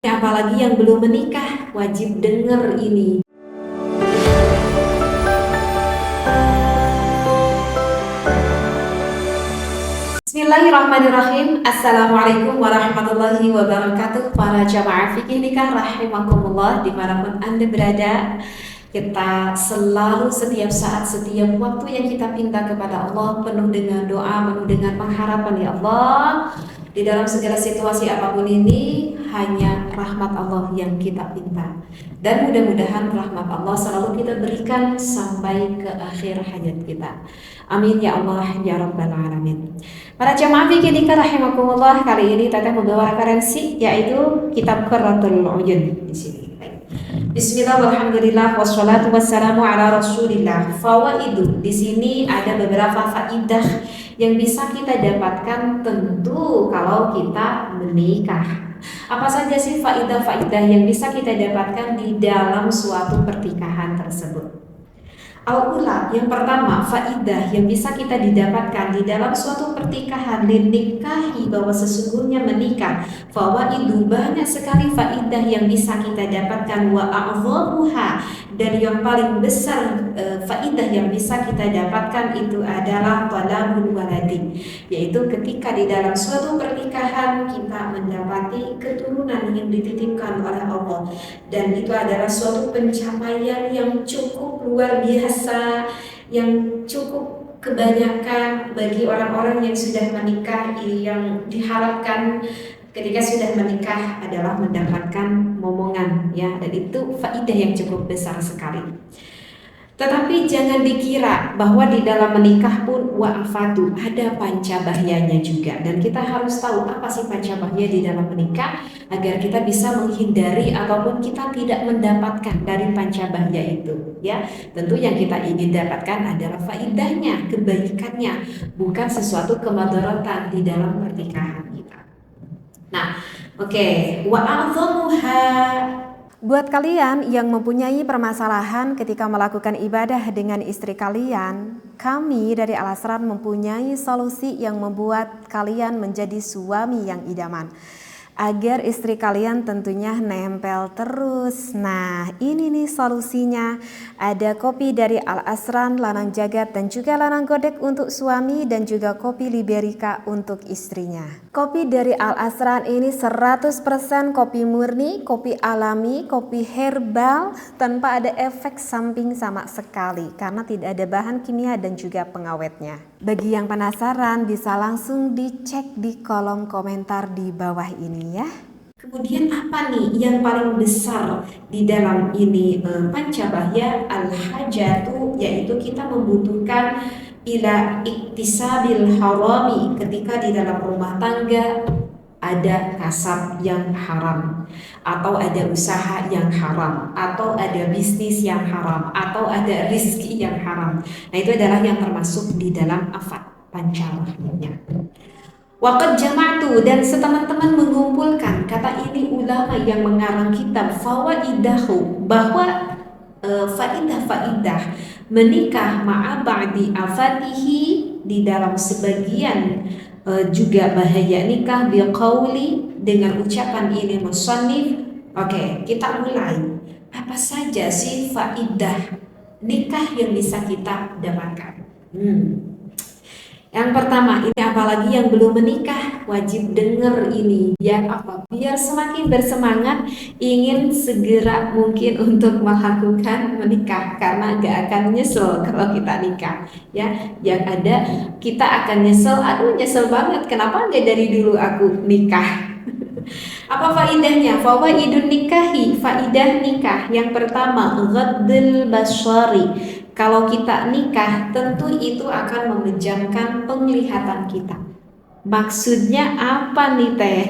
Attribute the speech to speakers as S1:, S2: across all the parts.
S1: Apalagi yang belum menikah, wajib denger ini. Bismillahirrahmanirrahim. Assalamualaikum warahmatullahi wabarakatuh. Para jamaah fikih nikah rahimakumullah, dimanapun Anda berada, kita selalu setiap saat, setiap waktu yang kita pinta kepada Allah penuh dengan doa, penuh dengan pengharapan. Ya Allah, di dalam segala situasi apapun ini hanya rahmat Allah yang kita pinta, dan mudah-mudahan rahmat Allah selalu kita berikan sampai ke akhir hayat kita. Amin ya Allah ya Rabbal Alamin. Para jamaah fikih nikah rahimakumullah, kali ini Teteh membawa referensi yaitu kitab Qurratul Uyun di sini. Bismillah, walhamdulillah, wassalatu wassalamu ala rasulillah. Fawaidu, di sini ada beberapa faidah yang bisa kita dapatkan tentu kalau kita menikah. Apa saja sih faidah-faidah yang bisa kita dapatkan di dalam suatu pernikahan tersebut? Al-ula, yang pertama, faidah yang bisa kita didapatkan di dalam suatu pernikahan, nikahi, bahwa sesungguhnya menikah. Fawaidu, banyak sekali faidah yang bisa kita dapatkan. Wa a'dhamuha, dan yang paling besar faidah yang bisa kita dapatkan itu adalah talabul waladi, yaitu ketika di dalam suatu pernikahan kita mendapati keturunan yang dititipkan oleh Allah, dan itu adalah suatu pencapaian yang cukup luar biasa, yang cukup kebanyakan bagi orang-orang yang sudah menikah. Yang diharapkan ketika sudah menikah adalah mendapatkan momongan, ya, dan itu faidah yang cukup besar sekali. Tetapi jangan dikira bahwa di dalam menikah pun wa'afatu, ada pancabahayanya juga, dan kita harus tahu apa sih pancabahaya di dalam menikah agar kita bisa menghindari ataupun kita tidak mendapatkan dari pancabahaya itu, ya. Tentu yang kita ingin dapatkan adalah faidahnya, kebaikannya, bukan sesuatu kemadaratan di dalam pernikahan kita. Nah, oke, wa'adhamuha.
S2: Buat kalian yang mempunyai permasalahan ketika melakukan ibadah dengan istri kalian, kami dari Al-Asrar mempunyai solusi yang membuat kalian menjadi suami yang idaman, agar istri kalian tentunya nempel terus. Nah, ini nih solusinya. Ada kopi dari Al-Asran, Lanang Jagat, dan juga Lanang Godek untuk suami, dan juga kopi Liberica untuk istrinya. Kopi dari Al-Asran ini 100% kopi murni, kopi alami, kopi herbal, tanpa ada efek samping sama sekali, karena tidak ada bahan kimia dan juga pengawetnya. Bagi yang penasaran bisa langsung dicek di kolom komentar di bawah ini ya.
S1: Kemudian apa nih yang paling besar di dalam ini pancabahya? Al-hajatu, yaitu kita membutuhkan ila iktisabil harami, ketika di dalam rumah tangga ada kasab yang haram, atau ada usaha yang haram, atau ada bisnis yang haram, atau ada rizki yang haram. Nah, itu adalah yang termasuk di dalam afat pancabahnya. Waqad jama'tu, dan seteman-teman mengumpulkan, kata ini ulama yang mengarang kitab, fawaidahu, bahwa faidah-faidah menikah ma'a ba'di afatihi, di dalam sebagian juga bahaya nikah, biqauli, dengan ucapan ini musannif. Oke, kita mulai. Apa saja sih faidah nikah yang bisa kita dapatkan? Yang pertama, ini apalagi yang belum menikah, wajib denger ini. Biar apa? Biar semakin bersemangat ingin segera mungkin untuk melakukan menikah, karena gak akan nyesel kalau kita nikah, ya. Yang ada kita akan nyesel, aduh nyesel banget, kenapa gak dari dulu aku nikah. Apa faidahnya? Fawaidun nikahi, faidah nikah. Yang pertama, ghaddul basari. Kalau kita nikah, tentu itu akan memejamkan penglihatan kita. Maksudnya apa nih teh?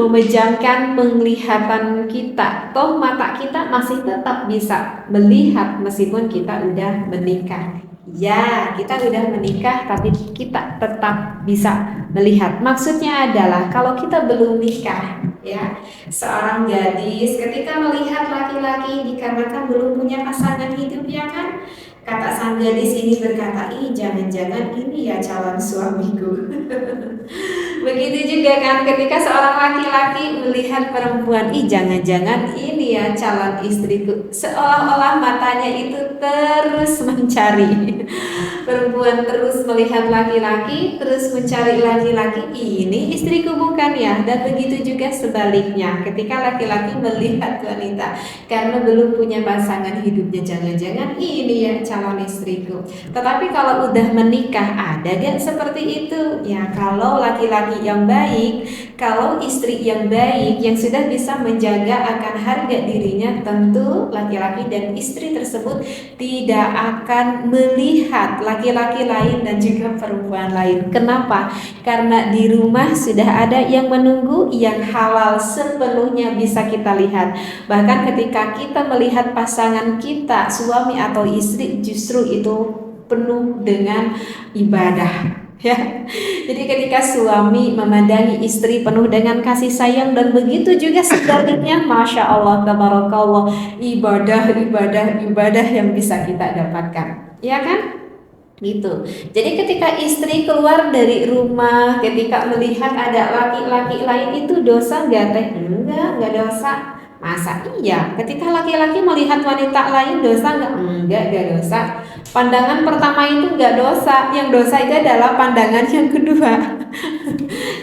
S1: Memejamkan penglihatan kita. Toh mata kita masih tetap bisa melihat meskipun kita udah menikah. Ya, kita udah menikah tapi kita tetap bisa melihat. Maksudnya adalah kalau kita belum nikah, ya. Seorang gadis ketika melihat laki-laki dikarenakan belum punya pasangan hidup, ya kan? Kata sang gadis ini berkata, ih jangan-jangan ini ya calon suamiku. Begitu juga kan ketika seorang laki-laki melihat perempuan, ih jangan-jangan ini ya calon istriku. Seolah-olah matanya itu terus mencari. Perempuan terus melihat laki-laki, terus mencari laki-laki, ini istriku bukan ya? Dan begitu juga sebaliknya, ketika laki-laki melihat wanita karena belum punya pasangan hidupnya, jangan-jangan ini ya calon istriku. Tetapi kalau udah menikah, ada gak seperti itu? Ya kalau laki-laki yang baik, kalau istri yang baik, yang sudah bisa menjaga akan harga dirinya, tentu laki-laki dan istri tersebut tidak akan melihat laki-laki lain dan juga perempuan lain. Kenapa? Karena di rumah sudah ada yang menunggu, yang halal sepenuhnya bisa kita lihat. Bahkan ketika kita melihat pasangan kita, suami atau istri, justru itu penuh dengan ibadah. Ya, jadi ketika suami memandangi istri penuh dengan kasih sayang, dan begitu juga sebaliknya, masya Allah, tabarakallah, ibadah yang bisa kita dapatkan, ya kan? Gitu. Jadi ketika istri keluar dari rumah, ketika melihat ada laki-laki lain, itu dosa nggak teh? Enggak dosa. Masa iya? Ketika laki-laki melihat wanita lain, dosa nggak? Enggak dosa. Pandangan pertama itu nggak dosa, yang dosa itu adalah pandangan yang kedua.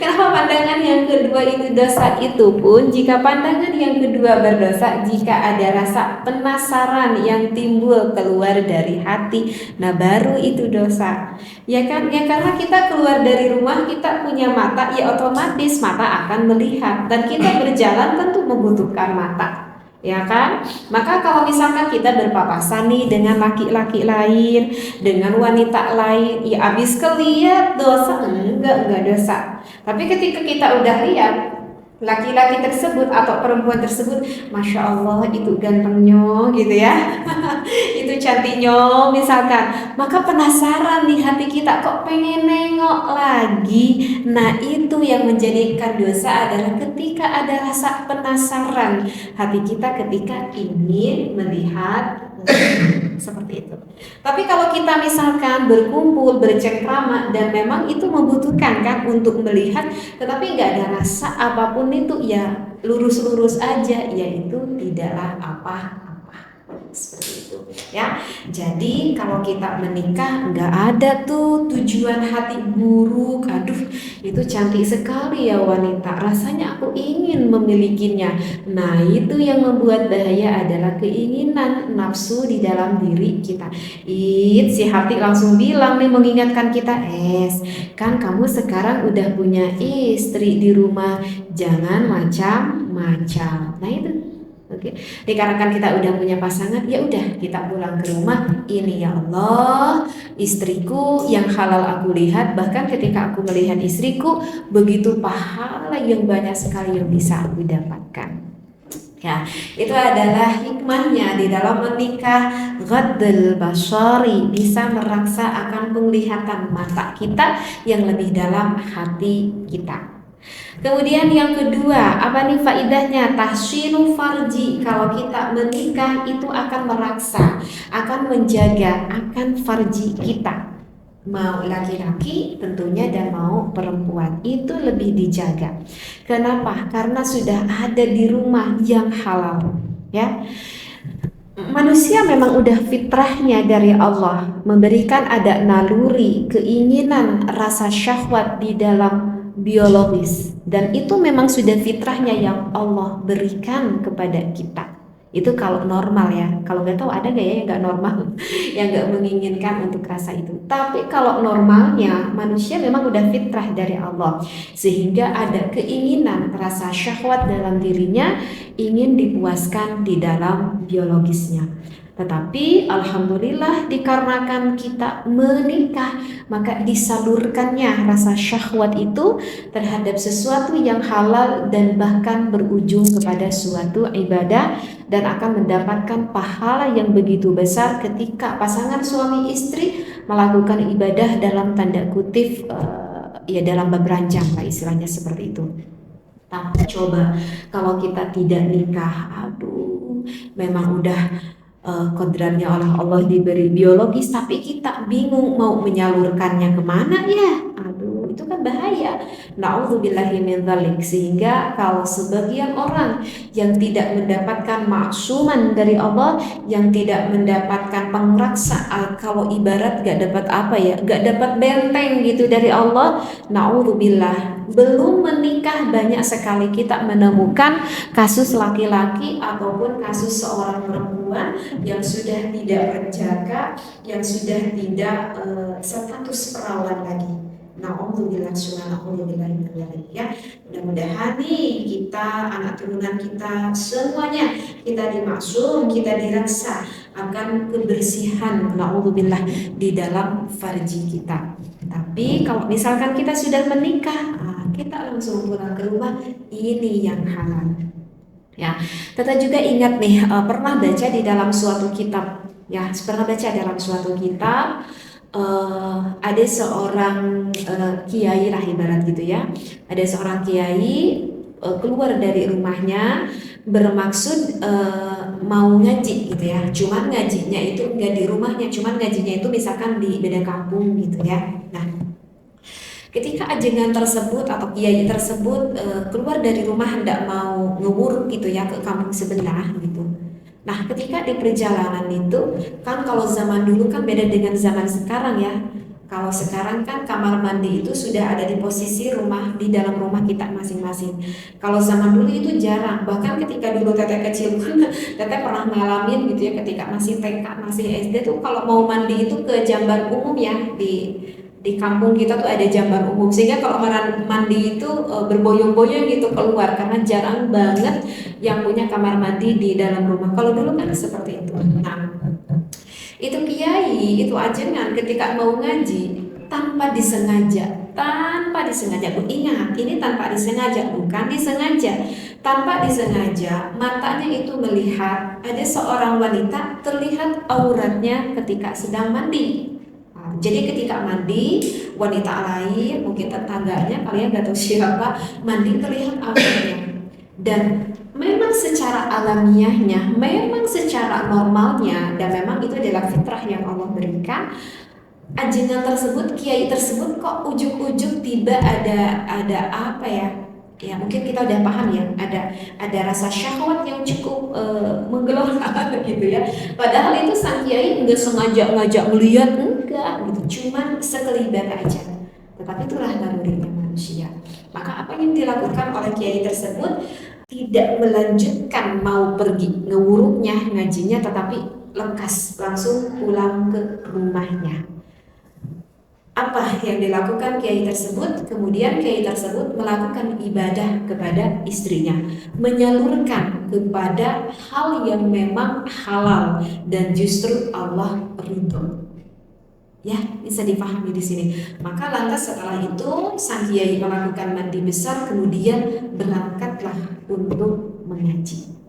S1: Kenapa pandangan yang kedua itu dosa? Itu pun jika pandangan yang kedua berdosa, jika ada rasa penasaran yang timbul keluar dari hati, nah baru itu dosa. Ya kan? Ya karena kita keluar dari rumah, kita punya mata, ya otomatis mata akan melihat, dan kita berjalan tentu membutuhkan mata. Ya kan? Maka kalau misalkan kita berpapasan nih dengan laki-laki lain, dengan wanita lain, ya abis kelihat dosa? Enggak dosa. Tapi ketika kita udah lihat laki-laki tersebut atau perempuan tersebut, masya Allah itu gantengnya gitu ya, itu cantiknya misalkan, maka penasaran di hati kita, kok pengen nengok lagi. Nah itu yang menjadikan dosa adalah ketika ada rasa penasaran hati kita ketika ingin melihat seperti itu. Tapi kalau kita misalkan berkumpul, bercengkrama, dan memang itu membutuhkan kan untuk melihat, tetapi nggak ada rasa apapun, itu ya lurus-lurus aja, yaitu tidaklah apa-apa. Seperti itu ya. Jadi kalau kita menikah nggak ada tuh tujuan hati buruk, aduh itu cantik sekali ya wanita, rasanya aku ingin memilikinya. Nah itu yang membuat bahaya adalah keinginan nafsu di dalam diri kita. Si hati langsung bilang nih, mengingatkan kita, kan kamu sekarang udah punya istri di rumah, jangan macam-macam. Nah itu. Oke, dikarenakan kita udah punya pasangan, ya udah kita pulang ke rumah, ini ya Allah, istriku yang halal aku lihat. Bahkan ketika aku melihat istriku, begitu pahala yang banyak sekali yang bisa aku dapatkan. Ya, itu adalah hikmahnya di dalam menikah. Ghaddul basari, bisa meraksa akan penglihatan mata kita yang lebih dalam hati kita. Kemudian yang kedua, apa nih faidahnya? Tahsinu farji. Kalau kita menikah itu akan meraksa, akan menjaga akan farji kita. Mau laki-laki tentunya dan mau perempuan, itu lebih dijaga. Kenapa? Karena sudah ada di rumah yang halal, ya. Manusia memang udah fitrahnya dari Allah memberikan ada naluri, keinginan, rasa syahwat di dalam biologis, dan itu memang sudah fitrahnya yang Allah berikan kepada kita. Itu kalau normal ya. Kalau nggak tahu ada nggak ya yang nggak normal, yang nggak menginginkan untuk rasa itu. Tapi kalau normalnya manusia memang udah fitrah dari Allah, sehingga ada keinginan, rasa syahwat dalam dirinya ingin dipuaskan di dalam biologisnya. Tetapi alhamdulillah dikarenakan kita menikah, maka disalurkannya rasa syahwat itu terhadap sesuatu yang halal dan bahkan berujung kepada suatu ibadah, dan akan mendapatkan pahala yang begitu besar ketika pasangan suami istri melakukan ibadah dalam tanda kutip ya dalam beberanjang lah istilahnya seperti itu. Tapi coba kalau kita tidak nikah, aduh, memang udah kodratnya oleh Allah diberi biologis, tapi kita bingung mau menyalurkannya kemana ya. Aduh, itu kan bahaya. Na'udzubillahi min dzalik. Sehingga kalau sebagian orang yang tidak mendapatkan maksuman dari Allah, yang tidak mendapatkan pengraksa, kalau ibarat gak dapat apa ya, gak dapat benteng gitu dari Allah, na'udzubillah, belum menikah banyak sekali kita menemukan kasus laki-laki ataupun kasus seorang perempuan yang sudah tidak berjaga, yang sudah tidak status perawan lagi. Na'udzubillah ya. Mudah-mudahan nih kita, anak turunan kita semuanya, kita dimaksum, kita diraksa akan kebersihan na'udzubillah di dalam farji kita. Tapi kalau misalkan kita sudah menikah, kita langsung pulang ke rumah, ini yang halal. Ya, kita juga ingat nih, pernah baca di dalam suatu kitab, ya, pernah baca dalam suatu kitab, ada seorang kiai lah ibarat gitu ya, ada seorang kiai keluar dari rumahnya bermaksud mau ngaji gitu ya, cuman ngajinya itu nggak di rumahnya, cuman ngajinya itu misalkan di beda kampung gitu ya. Nah, ketika ajengan tersebut atau kiai tersebut keluar dari rumah hendak mau ngewur gitu ya ke kampung sebelah gitu. Nah, ketika di perjalanan itu kan, kalau zaman dulu kan beda dengan zaman sekarang ya. Kalau sekarang kan kamar mandi itu sudah ada di posisi rumah, di dalam rumah kita masing-masing. Kalau zaman dulu itu jarang. Bahkan ketika dulu teteh kecil kan, teteh pernah ngalamin gitu ya, ketika masih TK, masih SD tuh kalau mau mandi itu ke jamban umum ya, di kampung kita tuh ada jamban umum, sehingga kalau mandi itu berboyong-boyong gitu keluar, karena jarang banget yang punya kamar mandi di dalam rumah. Kalau dulu kan seperti itu. Nah, itu kiai, itu ajengan ketika mau ngaji tanpa disengaja, ingat ini tanpa disengaja, bukan disengaja, tanpa disengaja, matanya itu melihat ada seorang wanita terlihat auratnya ketika sedang mandi. Jadi ketika mandi, wanita lain, mungkin tetangganya, kalian gak tahu siapa, mandi terlihat auratnya. Dan memang secara alamiahnya, memang secara normalnya, dan memang itu adalah fitrah yang Allah berikan, ajengan tersebut, kiai tersebut kok ujuk-ujuk tiba ada apa ya? Ya mungkin kita udah paham ya, ada rasa syahwat yang cukup menggelora gitu ya. Padahal itu sang kiai nggak sengaja ngajak melihat, enggak gitu, cuman sekelibat aja. Tetapi itulah nalurinya manusia. Maka apa yang dilakukan oleh kiai tersebut, tidak melanjutkan mau pergi ngewuruknya, ngajinya, tetapi lekas langsung pulang ke rumahnya. Apa yang dilakukan kiai tersebut? Kemudian kiai tersebut melakukan ibadah kepada istrinya, menyalurkan kepada hal yang memang halal dan justru Allah ridho. Ya, bisa dipahami di sini. Maka lantas setelah itu sang kiai melakukan mandi besar, kemudian berangkatlah untuk mengaji.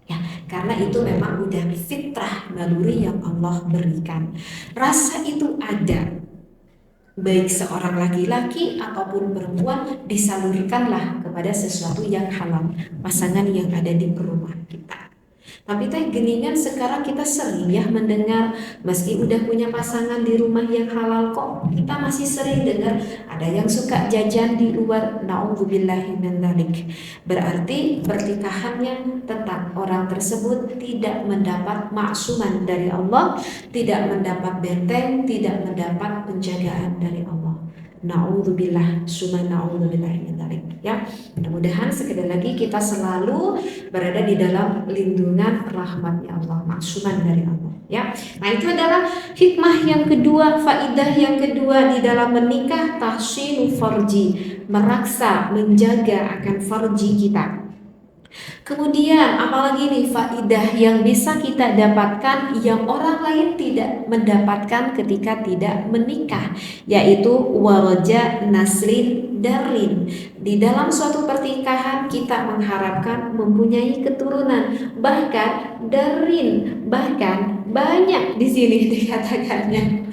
S1: Ya, karena itu memang udah fitrah naluri yang Allah berikan. Rasa itu ada, baik seorang laki-laki ataupun perempuan, disalurkanlah kepada sesuatu yang halal, pasangan yang ada di rumah kita. Tapi teh geningan sekarang kita sering ya mendengar, meski udah punya pasangan di rumah yang halal, kok kita masih sering dengar ada yang suka jajan di luar. Na'udzubillahi min dzalik. Berarti pernikahannya tetap orang tersebut tidak mendapat maksuman dari Allah, tidak mendapat benteng, tidak mendapat penjagaan dari Allah. Na'udzubillah, summa na'udzubillah min dzalik. Ya, mudah-mudahan sekali lagi kita selalu berada di dalam lindungan rahmatnya Allah, maksuman dari Allah. Ya, nah itu adalah hikmah yang kedua, faidah yang kedua di dalam menikah, tahsinu farji, meraksa, menjaga akan farji kita. Kemudian apalagi nih faidah yang bisa kita dapatkan yang orang lain tidak mendapatkan ketika tidak menikah, yaitu waraja naslin darin. Di dalam suatu pernikahan kita mengharapkan mempunyai keturunan, bahkan darin, bahkan banyak di sini dikatakannya.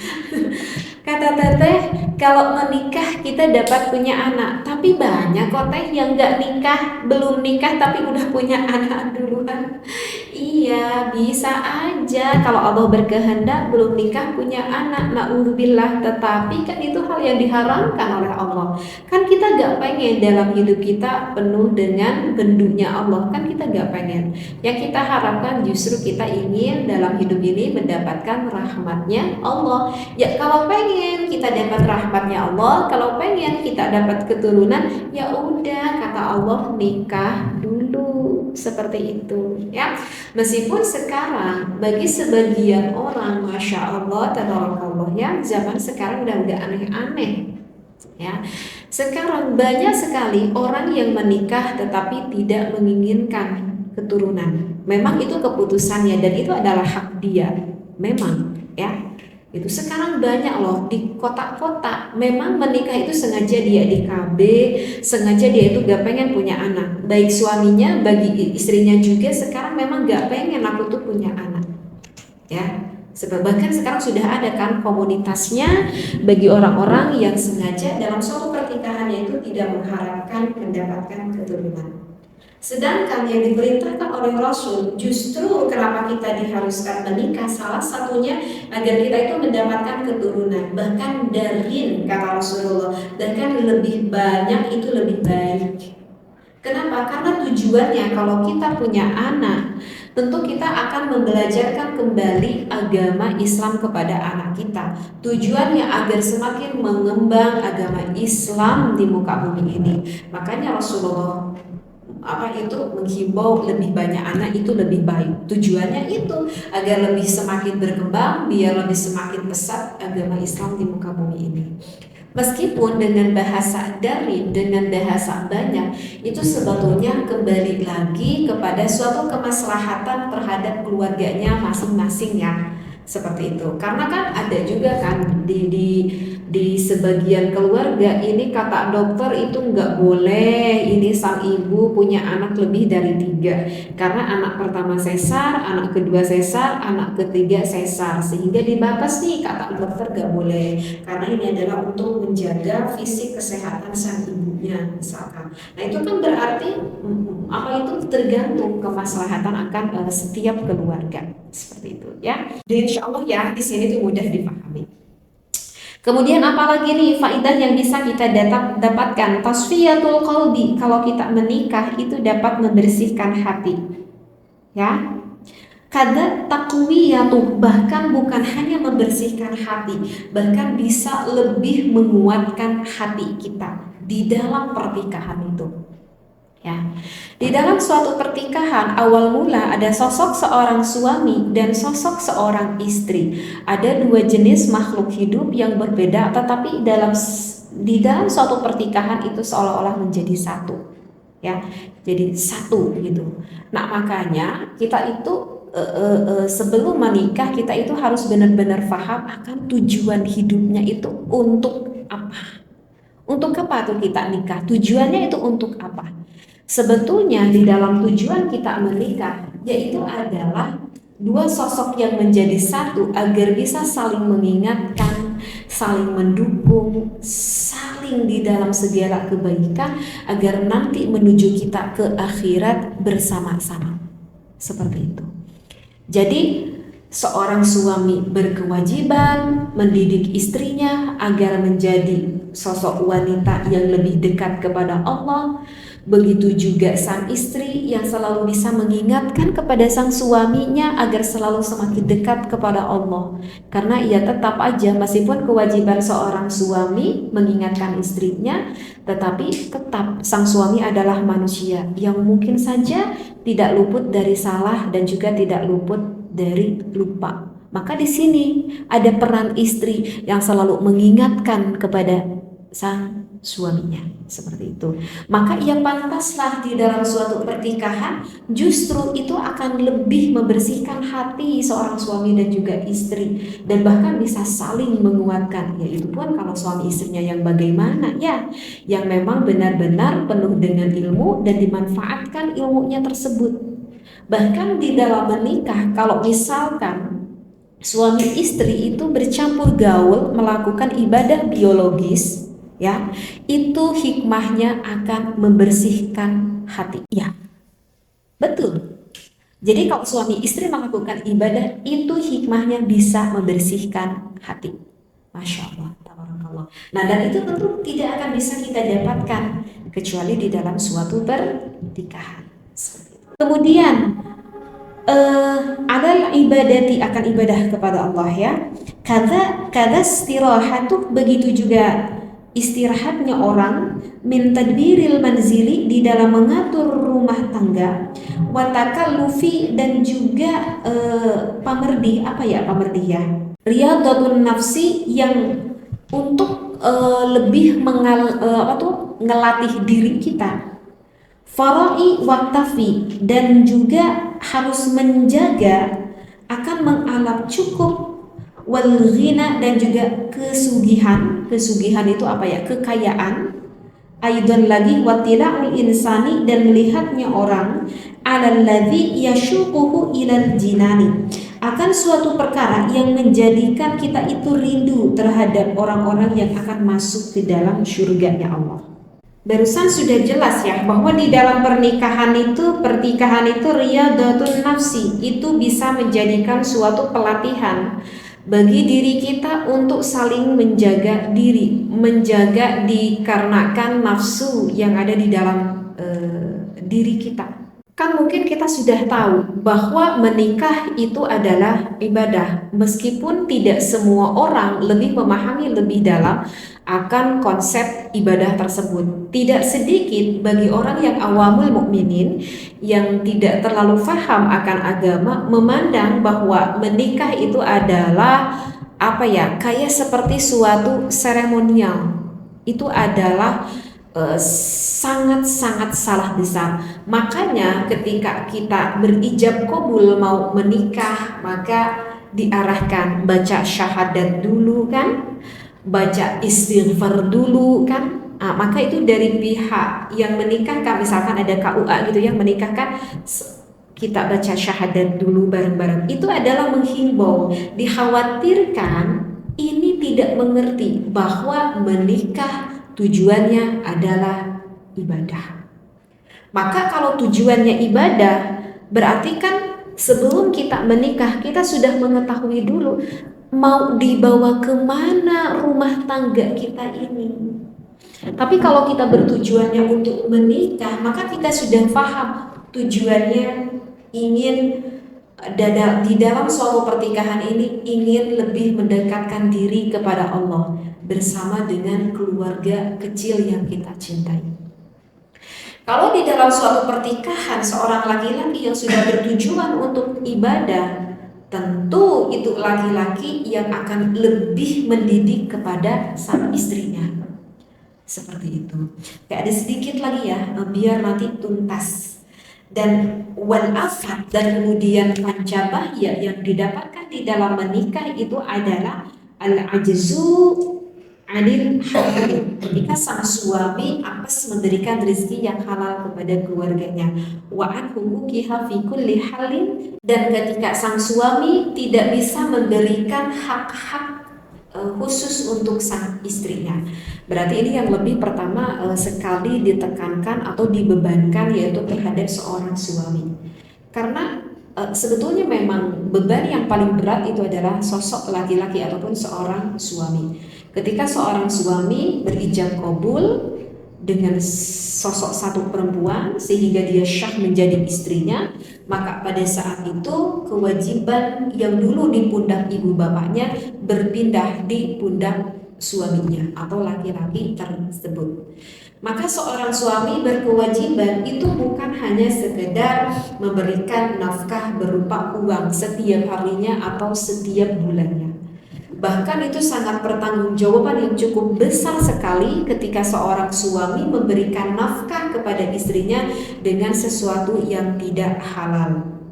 S1: Kata teteh, kalau menikah kita dapat punya anak, tapi banyak kok teh yang nggak nikah, belum nikah tapi udah punya anak duluan. Iya, bisa aja kalau Allah berkehendak belum nikah punya anak, naudzubillah. Tetapi kan itu hal yang diharamkan oleh Allah. Kan kita gak pengen dalam hidup kita penuh dengan bendunya Allah, kan kita gak pengen. Yang kita harapkan justru kita ingin dalam hidup ini mendapatkan rahmatnya Allah. Ya kalau pengen kita dapat rahmatnya Allah, kalau pengen kita dapat keturunan, ya udah kata Allah nikah dulu, seperti itu ya. Meskipun sekarang bagi sebagian orang, masya Allah, tabarakallah ya, zaman sekarang udah aneh-aneh ya. Sekarang banyak sekali orang yang menikah tetapi tidak menginginkan keturunan. Memang itu keputusannya dan itu adalah hak dia. Memang ya. Itu sekarang banyak loh di kota-kota memang menikah itu sengaja dia di KB, sengaja dia itu gak pengen punya anak. Baik suaminya, bagi istrinya juga sekarang memang gak pengen aku tuh punya anak. Ya, sebab bahkan sekarang sudah ada kan komunitasnya bagi orang-orang yang sengaja dalam suatu pernikahannya itu tidak mengharapkan mendapatkan keturunan. Sedangkan yang diperintahkan oleh Rasul justru kenapa kita diharuskan menikah, salah satunya agar kita itu mendapatkan keturunan, bahkan darin kata Rasulullah, bahkan lebih banyak itu lebih baik. Kenapa? Karena tujuannya kalau kita punya anak, tentu kita akan membelajarkan kembali agama Islam kepada anak kita. Tujuannya agar semakin mengembang agama Islam di muka bumi ini. Makanya Rasulullah menghimbau lebih banyak anak itu lebih baik. Tujuannya itu agar lebih semakin berkembang, biar lebih semakin pesat agama Islam di muka bumi ini. Meskipun dengan bahasa daring, dengan bahasa banyak, itu sebetulnya kembali lagi kepada suatu kemaslahatan terhadap keluarganya masing-masing ya. Seperti itu. Karena kan ada juga kan di sebagian keluarga ini kata dokter itu nggak boleh ini sang ibu punya anak lebih dari 3 karena anak pertama sesar, anak kedua sesar, anak ketiga sesar, sehingga dibatas nih kata dokter nggak boleh karena ini adalah untuk menjaga fisik kesehatan sang ibunya misalkan. Nah itu kan berarti itu tergantung kemaslahatan akan setiap keluarga seperti itu ya. Dan insya Allah ya di sini tuh mudah dipahami. Kemudian apalagi nih faidah yang bisa kita dapatkan, tasfiyatul qalbi, kalau kita menikah itu dapat membersihkan hati ya. Kada taqwiyatuh, bahkan bukan hanya membersihkan hati, bahkan bisa lebih menguatkan hati kita di dalam pernikahan itu ya. Di dalam suatu pernikahan awal mula ada sosok seorang suami dan sosok seorang istri. Ada 2 jenis makhluk hidup yang berbeda, tetapi di dalam suatu pernikahan itu seolah-olah menjadi satu ya. Jadi satu gitu. Nah makanya kita itu sebelum menikah kita itu harus benar-benar paham akan tujuan hidupnya itu untuk apa. Untuk apa tuh kita nikah? Tujuannya itu untuk apa? Sebetulnya di dalam tujuan kita menikah yaitu adalah 2 sosok yang menjadi satu agar bisa saling mengingatkan, saling mendukung, saling di dalam segala kebaikan agar nanti menuju kita ke akhirat bersama-sama. Seperti itu. Jadi seorang suami berkewajiban mendidik istrinya agar menjadi sosok wanita yang lebih dekat kepada Allah. Begitu juga sang istri yang selalu bisa mengingatkan kepada sang suaminya agar selalu semakin dekat kepada Allah. Karena ia tetap aja meskipun kewajiban seorang suami mengingatkan istrinya, tetapi tetap sang suami adalah manusia yang mungkin saja tidak luput dari salah dan juga tidak luput dari lupa. Maka di sini ada peran istri yang selalu mengingatkan kepada sang suaminya seperti itu. Maka ia pantaslah di dalam suatu pernikahan justru itu akan lebih membersihkan hati seorang suami dan juga istri dan bahkan bisa saling menguatkan. Yaitu pun kalau suami istrinya yang bagaimana ya, yang memang benar-benar penuh dengan ilmu dan dimanfaatkan ilmunya tersebut. Bahkan di dalam menikah kalau misalkan suami istri itu bercampur gaul melakukan ibadah biologis, ya, itu hikmahnya akan membersihkan hati. Ya, betul. Jadi kalau suami istri melakukan ibadah itu hikmahnya bisa membersihkan hati. Masya Allah, tabarakallah. Nah, dan itu tentu tidak akan bisa kita dapatkan kecuali di dalam suatu pernikahan. Kemudian adalah ibadati, akan ibadah kepada Allah, ya. Kada istirahatu, begitu juga istirahatnya orang, min tadbiril manzili, di dalam mengatur rumah tangga, wa takallufi, dan juga pamerdi, apa ya pamerdi ya, riyadhatun nafsi, yang untuk lebih ngelatih diri kita, farai waktafi, dan juga harus menjaga akan mengalap cukup, wal ghina, dan juga kesugihan. Kesugihan itu apa ya? Kekayaan. Aidan lagi, watila'ul insani, dan melihatnya orang, alal ladzi yashuquhu ilal jinani, akan suatu perkara yang menjadikan kita itu rindu terhadap orang-orang yang akan masuk ke dalam surganya Allah. Barusan sudah jelas ya bahwa di dalam pertikahan itu riyadhatun nafsi, itu bisa menjadikan suatu pelatihan bagi diri kita untuk saling menjaga diri, menjaga dikarenakan nafsu yang ada di dalam diri kita. Kan mungkin kita sudah tahu bahwa menikah itu adalah ibadah, meskipun tidak semua orang lebih memahami lebih dalam akan konsep ibadah tersebut. Tidak sedikit bagi orang yang awamul mukminin yang tidak terlalu paham akan agama memandang bahwa menikah itu adalah apa ya, kayak seperti suatu seremonial. Itu adalah sangat-sangat salah besar. Makanya ketika kita berijab qabul mau menikah, maka diarahkan baca syahadat dulu kan, baca istighfar dulu kan. Maka itu dari pihak yang menikahkan, misalkan ada KUA gitu yang menikahkan, kita baca syahadat dulu bareng-bareng. Itu adalah menghimbau, dikhawatirkan ini tidak mengerti bahwa menikah tujuannya adalah ibadah. Maka kalau tujuannya ibadah, berarti kan sebelum kita menikah kita sudah mengetahui dulu mau dibawa kemana rumah tangga kita ini. Tapi kalau kita bertujuannya untuk menikah, maka kita sudah paham tujuannya ingin di dalam suatu pernikahan ini ingin lebih mendekatkan diri kepada Allah bersama dengan keluarga kecil yang kita cintai. Kalau di dalam suatu pernikahan seorang laki-laki yang sudah bertujuan untuk ibadah, tentu itu laki-laki yang akan lebih mendidik kepada sang istrinya. Seperti itu. Kayak ada sedikit lagi ya, biar nanti tuntas. Dan wal afat, dan kemudian pancabahya yang didapatkan di dalam menikah itu adalah al-ajzu anil halal, ketika sang suami apes memberikan rezeki yang halal kepada keluarganya, wa an huquqiha fi kulli halin, dan ketika sang suami tidak bisa memberikan hak-hak khusus untuk sang istrinya. Berarti ini yang lebih pertama sekali ditekankan atau dibebankan, yaitu terhadap seorang suami. Karena sebetulnya memang beban yang paling berat itu adalah sosok laki-laki ataupun seorang suami. Ketika seorang suami berijab qabul dengan sosok satu perempuan sehingga dia syah menjadi istrinya, maka pada saat itu kewajiban yang dulu di pundak ibu bapaknya berpindah di pundak suaminya atau laki-laki tersebut. Maka seorang suami berkewajiban itu bukan hanya sekedar memberikan nafkah berupa uang setiap harinya atau setiap bulannya. Bahkan itu sangat pertanggungjawaban yang cukup besar sekali ketika seorang suami memberikan nafkah kepada istrinya dengan sesuatu yang tidak halal,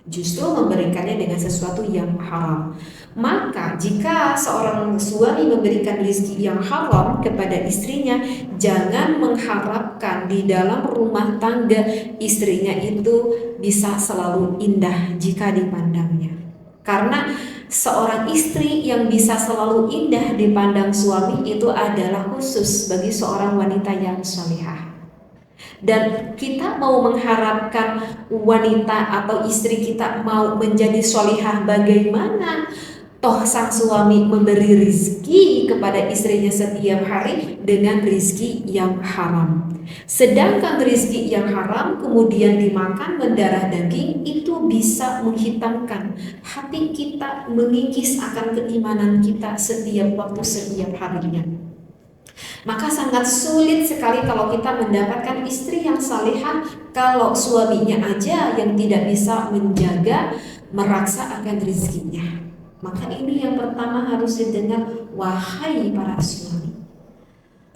S1: justru memberikannya dengan sesuatu yang haram. Maka jika seorang suami memberikan rezeki yang haram kepada istrinya, jangan mengharapkan di dalam rumah tangga istrinya itu bisa selalu indah jika dipandangnya. Karena seorang istri yang bisa selalu indah dipandang suami itu adalah khusus bagi seorang wanita yang salihah. Dan kita mau mengharapkan wanita atau istri kita mau menjadi solihah bagaimana? Toh sang suami memberi rizki kepada istrinya setiap hari dengan rizki yang haram. Sedangkan rizki yang haram kemudian dimakan mendarah daging, itu bisa menghitamkan hati kita, mengikis akan keimanan kita setiap waktu, setiap harinya. Maka sangat sulit sekali kalau kita mendapatkan istri yang salihah kalau suaminya aja yang tidak bisa menjaga, meraksa akan rizkinya. Maka ini yang pertama harus didengar, wahai para suami.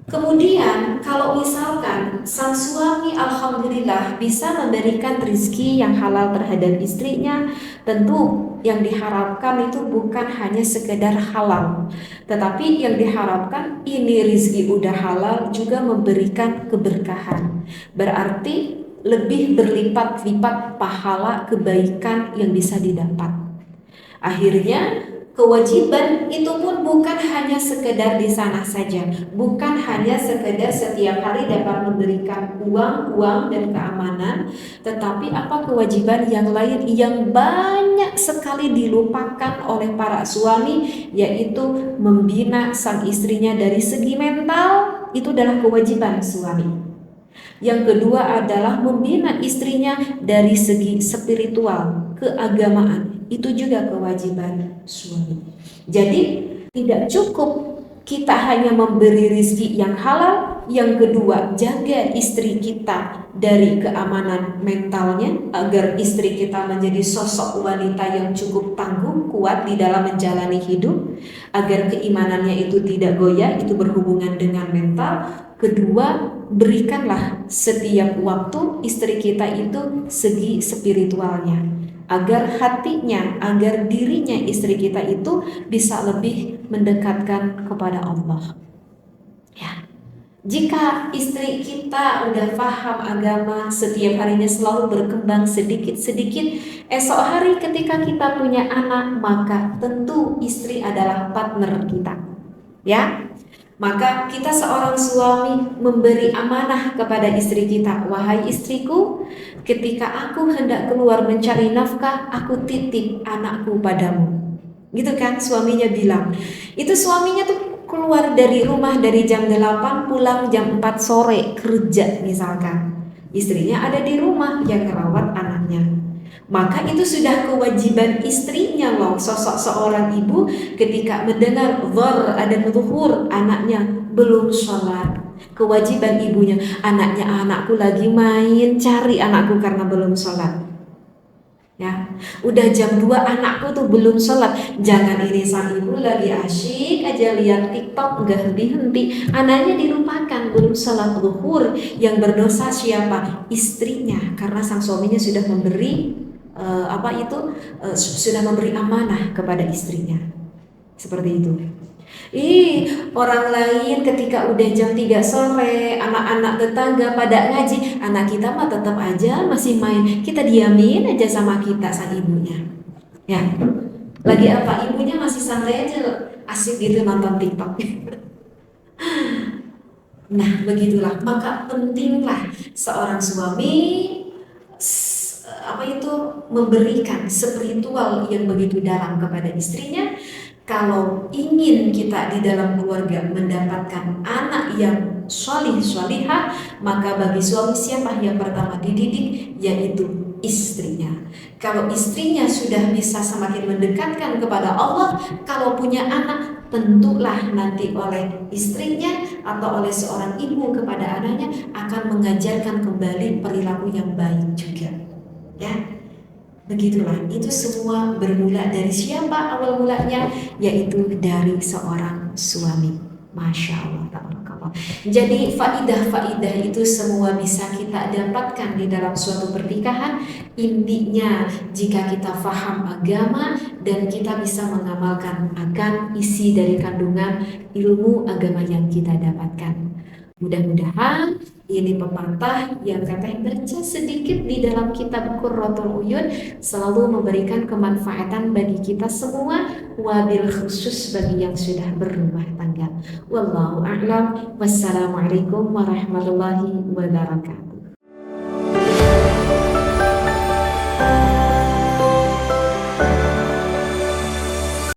S1: Kemudian kalau misalkan sang suami alhamdulillah bisa memberikan rizki yang halal terhadap istrinya, tentu yang diharapkan itu bukan hanya sekedar halal, tetapi yang diharapkan ini rizki udah halal juga memberikan keberkahan. Berarti lebih berlipat-lipat pahala kebaikan yang bisa didapat. Akhirnya kewajiban itu pun bukan hanya sekedar di sana saja, bukan hanya sekedar setiap hari dapat memberikan uang dan keamanan, tetapi apa kewajiban yang lain yang banyak sekali dilupakan oleh para suami, yaitu membina sang istrinya dari segi mental. Itu adalah kewajiban suami. Yang kedua adalah membina istrinya dari segi spiritual, keagamaan. Itu juga kewajiban suami. Jadi tidak cukup kita hanya memberi rizki yang halal. Yang kedua, jaga istri kita dari keamanan mentalnya, agar istri kita menjadi sosok wanita yang cukup tangguh, kuat di dalam menjalani hidup, agar keimanannya itu tidak goyah. Itu berhubungan dengan mental. Kedua, berikanlah setiap waktu istri kita itu segi spiritualnya, agar hatinya, agar dirinya istri kita itu bisa lebih mendekatkan kepada Allah. Ya. Jika istri kita udah paham agama, setiap harinya selalu berkembang sedikit-sedikit, esok hari ketika kita punya anak, maka tentu istri adalah partner kita. Ya. Maka kita seorang suami memberi amanah kepada istri kita. Wahai istriku, ketika aku hendak keluar mencari nafkah, aku titip anakku padamu. Gitu kan suaminya bilang. Itu suaminya tuh keluar dari rumah dari jam 8, pulang jam 4 sore kerja misalkan. Istrinya ada di rumah yang merawat anaknya. Maka itu sudah kewajiban istrinya loh, sosok seorang ibu ketika mendengar dhar dan zuhur, anaknya belum sholat. Kewajiban ibunya, anakku lagi main, cari anakku karena belum sholat. Ya, udah jam 2 anakku tuh belum sholat. Jangan ini sang ibu lagi asyik aja lihat TikTok nggak henti-henti, anaknya dilupakan belum sholat zuhur. Yang berdosa siapa? Istrinya, karena sang suaminya sudah memberi sudah memberi amanah kepada istrinya. Seperti itu. Orang lain ketika udah jam 3 sore, anak-anak tetangga pada ngaji, anak kita mah tetap aja masih main. Kita diamin aja sama kita sang ibunya. Ya. Lagi apa? Ibunya masih santai aja, asik gitu nonton TikTok. Nah, begitulah. Maka pentinglah seorang suami memberikan spiritual yang begitu dalam kepada istrinya. Kalau ingin kita di dalam keluarga mendapatkan anak yang sholihah, maka bagi suami siapa yang pertama dididik? Yaitu istrinya. Kalau istrinya sudah bisa semakin mendekatkan kepada Allah, kalau punya anak, tentulah nanti oleh istrinya atau oleh seorang ibu kepada anaknya akan mengajarkan kembali perilaku yang baik juga. Ya, begitulah. Itu semua bermula dari siapa awal mulanya? Yaitu dari seorang suami. Masya Allah, tabarakallah. Jadi faidah-faidah itu semua bisa kita dapatkan di dalam suatu pernikahan. Intinya jika kita faham agama dan kita bisa mengamalkan akan isi dari kandungan ilmu agama yang kita dapatkan. Mudah-mudahan Ini pepatah yang Teteh baca sedikit di dalam kitab Qurratul Uyun selalu memberikan kemanfaatan bagi kita semua, wabil khusus bagi yang sudah berumah tangga. Wallahu a'lam. Wassalamualaikum warahmatullahi wabarakatuh.